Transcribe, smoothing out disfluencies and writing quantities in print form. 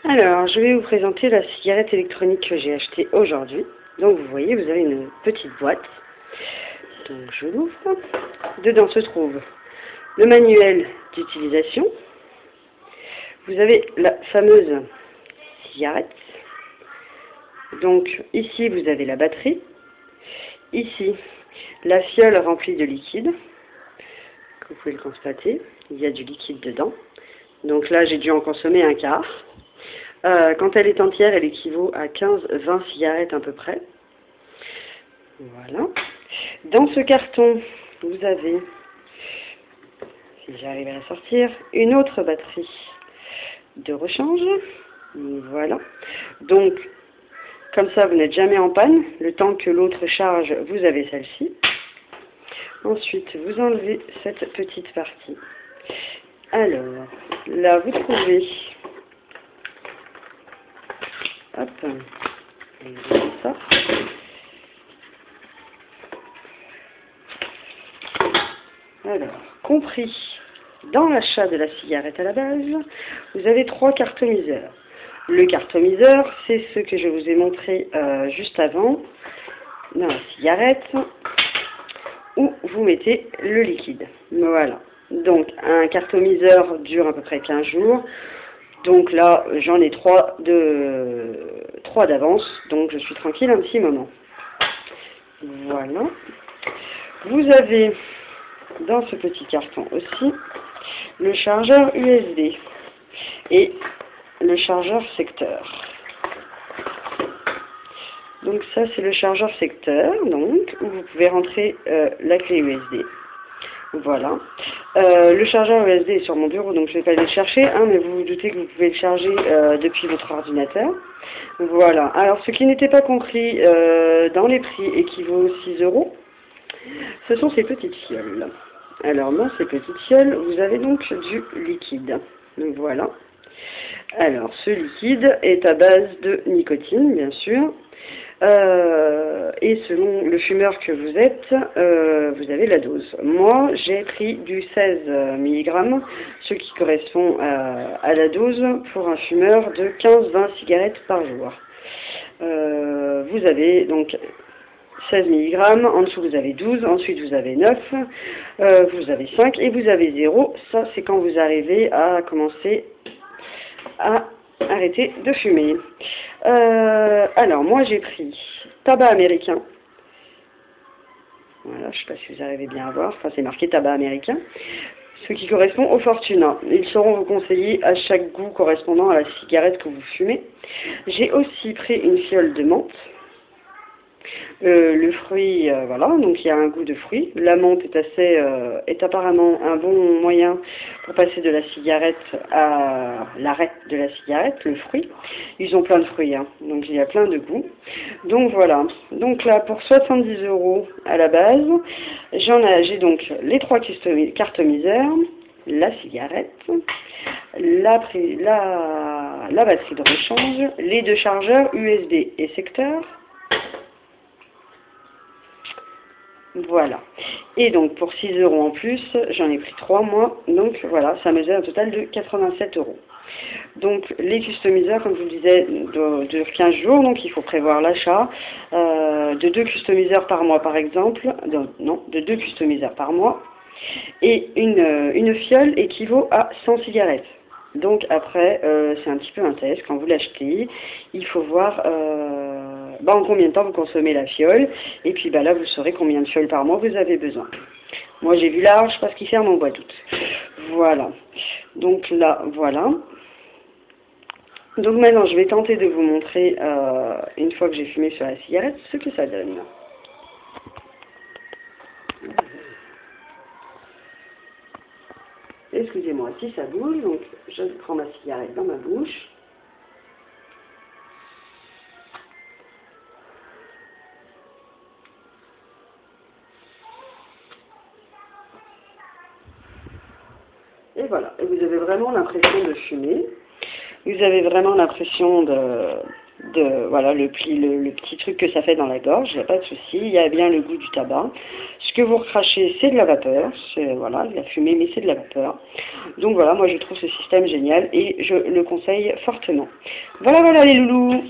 Alors, je vais vous présenter la cigarette électronique que j'ai achetée aujourd'hui. Donc, vous voyez, vous avez une petite boîte. Donc, je l'ouvre. Dedans se trouve le manuel d'utilisation. Vous avez la fameuse cigarette. Donc, ici, vous avez la batterie. Ici, la fiole remplie de liquide. Comme vous pouvez le constater, il y a du liquide dedans. Donc là, j'ai dû en consommer un quart. Quand elle est entière, elle équivaut à 15-20 cigarettes à peu près. Voilà. Dans ce carton, vous avez, si j'arrive à la sortir, une autre batterie de rechange. Voilà. Donc, comme ça, vous n'êtes jamais en panne. Le temps que l'autre charge, vous avez celle-ci. Ensuite, vous enlevez cette petite partie. Alors, là, vous trouvez... Hop, ça. Alors, compris dans l'achat de la cigarette à la base, vous avez 3 cartomiseurs. Le cartomiseur, c'est ce que je vous ai montré juste avant, dans la cigarette, où vous mettez le liquide. Voilà. Donc, un cartomiseur dure à peu près 15 jours. Donc là, j'en ai 3 d'avance, donc je suis tranquille un petit moment. Voilà. Vous avez dans ce petit carton aussi le chargeur USB et le chargeur secteur. Donc ça, c'est le chargeur secteur, donc où vous pouvez rentrer la clé USB. Voilà. Le chargeur USB est sur mon bureau, donc je ne vais pas aller le chercher, hein, mais vous vous doutez que vous pouvez le charger depuis votre ordinateur. Voilà. Alors, ce qui n'était pas compris dans les prix et qui vaut 6 €, ce sont ces petites fioles. Alors, dans ces petites fioles, vous avez donc du liquide. Donc, voilà. Alors, ce liquide est à base de nicotine, bien sûr. Et selon le fumeur que vous êtes, vous avez la dose. Moi, j'ai pris du 16 mg, ce qui correspond à la dose pour un fumeur de 15-20 cigarettes par jour. Vous avez donc 16 mg, en dessous vous avez 12, ensuite vous avez 9, vous avez 5 et vous avez 0. Ça, c'est quand vous arrivez à commencer à arrêter de fumer. Alors, moi, j'ai pris tabac américain. Voilà, je ne sais pas si vous arrivez bien à voir. Enfin, c'est marqué tabac américain. Ce qui correspond au Fortuna. Ils sauront vous conseiller à chaque goût correspondant à la cigarette que vous fumez. J'ai aussi pris une fiole de menthe. Le fruit, voilà, donc il y a un goût de fruit. La menthe est apparemment un bon moyen pour passer de la cigarette à l'arrêt de la cigarette, le fruit. Ils ont plein de fruits, hein, donc il y a plein de goûts. Donc voilà, donc là pour 70 € à la base, j'ai donc les 3 cartomiseurs, la cigarette, la batterie de rechange, les 2 chargeurs USB et secteur. Voilà. Et donc, pour 6 € en plus, j'en ai pris 3 moi. Donc, voilà, ça me faisait un total de 87 €. Donc, les customiseurs, comme je vous le disais, durent 15 jours. Donc, il faut prévoir l'achat de 2 customiseurs par mois, par exemple. De 2 customiseurs par mois. Et une fiole équivaut à 100 cigarettes. Donc, après, c'est un petit peu un test. Quand vous l'achetez, il faut voir... en combien de temps vous consommez la fiole, et puis là vous saurez combien de fioles par mois vous avez besoin. Moi j'ai vu large parce qu'il ferme en bois d'août. Voilà. Donc là, voilà. Donc maintenant je vais tenter de vous montrer, une fois que j'ai fumé sur la cigarette, ce que ça donne. Excusez-moi si ça bouge, donc je prends ma cigarette dans ma bouche. Et voilà, et vous avez vraiment l'impression de fumer, vous avez vraiment l'impression voilà, le petit truc que ça fait dans la gorge, il n'y a pas de souci, il y a bien le goût du tabac. Ce que vous recrachez, c'est de la vapeur, c'est voilà, de la fumée, mais c'est de la vapeur. Donc voilà, moi je trouve ce système génial et je le conseille fortement. Voilà, voilà les loulous!